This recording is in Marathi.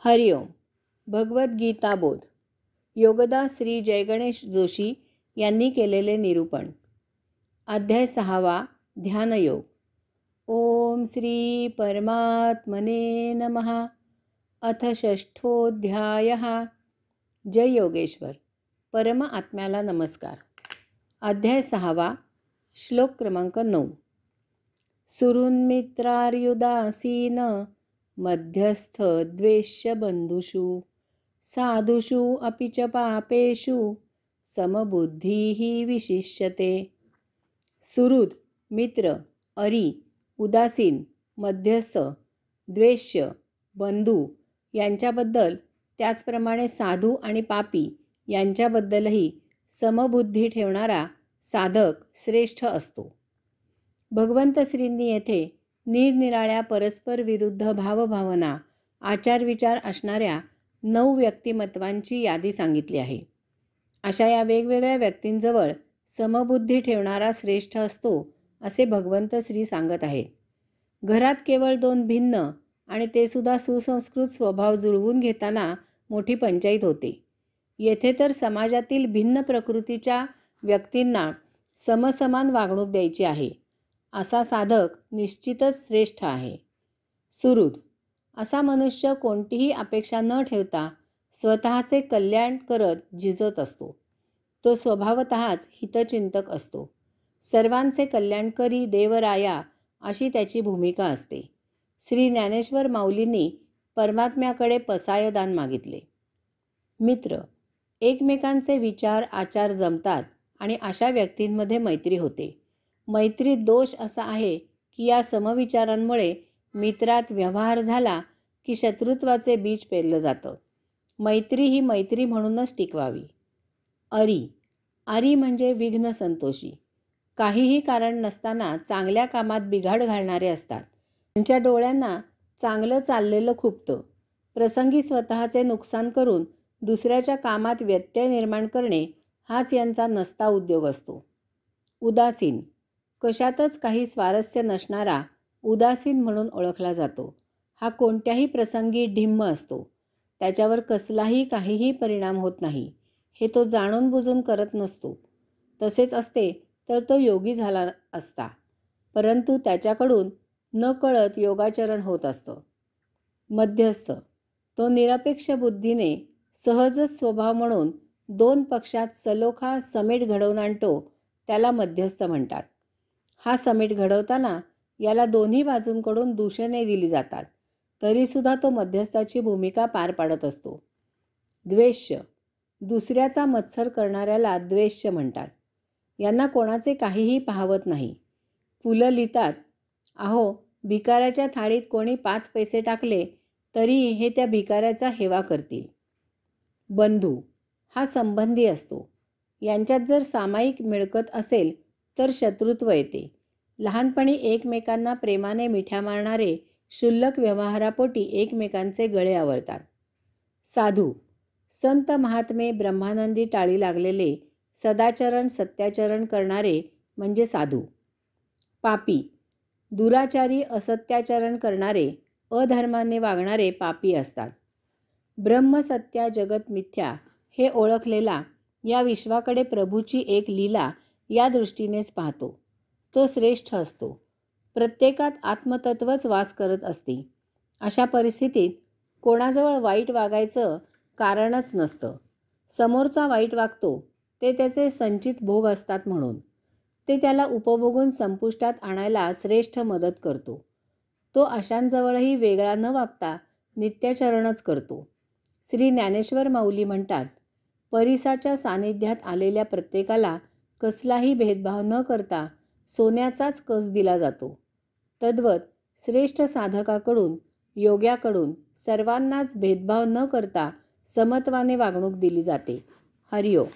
हरिओम. भगवद्गीता बोध. योगदास श्री जयगणेश जोशी यांनी केलेले निरूपण. अध्याय 6. ध्यानयोग. ओम श्री परमात्मने नमः. अथ षष्ठोऽध्यायः. जय योगेश्वर. परम आत्म्याला नमस्कार. अध्याय 6. श्लोक क्रमांक 9. सुहृन्मित्रार्युदासीन मध्यस्थ द्वेष्य बंधुषु साधुषु अपि च पापेषु समबुद्धिः विशिष्यते. सुहृद, मित्र, अरी, उदासीन, मध्यस्थ, द्वेष्य, बंधू यांच्याबद्दल, त्याचप्रमाणे साधू आणि पापी यांच्याबद्दलही समबुद्धी ठेवणारा साधक श्रेष्ठ असतो. भगवंत श्रींनी येथे निरनिराळ्या परस्पर विरुद्ध भावभावना, आचारविचार असणाऱ्या 9 व्यक्तिमत्वांची यादी सांगितली आहे. अशा या वेगवेगळ्या व्यक्तींजवळ समबुद्धी ठेवणारा श्रेष्ठ असतो असे भगवंत श्री सांगत आहेत. घरात केवळ 2 भिन्न आणि ते सुद्धा सुसंस्कृत स्वभाव जुळवून घेताना मोठी पंचाईत होते. येथे तर समाजातील भिन्न प्रकृतीच्या व्यक्तींना समसमान वागणूक द्यायची आहे. असा साधक निश्चितच श्रेष्ठ आहे. सुहृद, असा मनुष्य कोणतीही अपेक्षा न ठेवता स्वतःचे कल्याण करत झिजत असतो. तो स्वभावतःच हितचिंतक असतो. सर्वांचे कल्याण करी देवराया अशी त्याची भूमिका असते. श्री ज्ञानेश्वर माऊलींनी परमात्म्याकडे पसायदान मागितले. मित्र, एकमेकांचे विचार आचार जमतात आणि अशा व्यक्तींमध्ये मैत्री होते. मैत्रीत दोष असा आहे की या समविचारांमुळे मित्रात व्यवहार झाला की शत्रुत्वाचे बीज पेरलं जातं. मैत्री ही मैत्री म्हणूनच टिकवावी. अरी म्हणजे विघ्न संतोषी. काहीही कारण नसताना चांगल्या कामात बिघाड घालणारे असतात. त्यांच्या डोळ्यांना चांगलं चाललेलं खुपतं. प्रसंगी स्वतःचे नुकसान करून दुसऱ्याच्या कामात व्यत्यय निर्माण करणे हाच यांचा नसता उद्योग असतो. उदासीन, कशातच काही स्वारस्य नसणारा उदासीन म्हणून ओळखला जातो. हा कोणत्याही प्रसंगी ढिम्म असतो. त्याच्यावर कसलाही काहीही परिणाम होत नाही. हे तो जाणून बुजून करत नसतो. तसेच असते तर तो योगी झाला असता, परंतु त्याच्याकडून न कळत योगाचरण होत असतं. मध्यस्थ, तो निरपेक्ष बुद्धीने सहजच स्वभाव म्हणून 2 पक्षात सलोखा समेट घडवून आणतो, त्याला मध्यस्थ म्हणतात. हा समेट घडवताना याला दोन्ही बाजूंकडून दूषणे दिली जातात, तरीसुद्धा तो मध्यस्थाची भूमिका पार पाडत असतो. द्वेष्य, दुसऱ्याचा मत्सर करणाऱ्याला द्वेष्य म्हणतात. यांना कोणाचे काहीही पाहवत नाही. पुलं लिहितात, अहो भिकाऱ्याच्या थाळीत कोणी 5 पैसे टाकले तरी हे त्या भिकाऱ्याचा हेवा करतील. बंधू, हा संबंधी असतो. यांच्यात जर सामायिक मिळकत असेल तर शत्रुत्व येते. लहानपणी एकमेकांना प्रेमाने मिठ्या मारणारे क्षुल्लक व्यवहारापोटी एकमेकांचे गळे आवळतात. साधू, संत महात्मे ब्रह्मानंदी टाळी लागलेले सदाचरण सत्याचरण करणारे म्हणजे साधू. पापी, दुराचारी असत्याचरण करणारे अधर्माने वागणारे पापी असतात. ब्रह्मसत्या जगत मिथ्या हे ओळखलेला या विश्वाकडे प्रभूची एक लीला या दृष्टीनेच पाहतो. तो श्रेष्ठ असतो. प्रत्येकात आत्मतत्वच वास करत असते. अशा परिस्थितीत कोणाजवळ वाईट वागायचं कारणच नसतं. समोरचा वाईट वागतो ते त्याचे संचित भोग असतात म्हणून. ते त्याला उपभोगून संपुष्टात आणायला श्रेष्ठ मदत करतो. तो अशांजवळही वेगळा न वागता नित्याचरणच करतो. श्री ज्ञानेश्वर माऊली म्हणतात, परिसाच्या सानिध्यात आलेल्या प्रत्येकाला कसलाही भेदभाव न करता सोन्याचाच कस दिला जातो. तद्वत श्रेष्ठ साधकाकडून, योग्याकडून सर्वांनाच भेदभाव न करता समत्वाने वागणूक दिली जाते. हरिओम.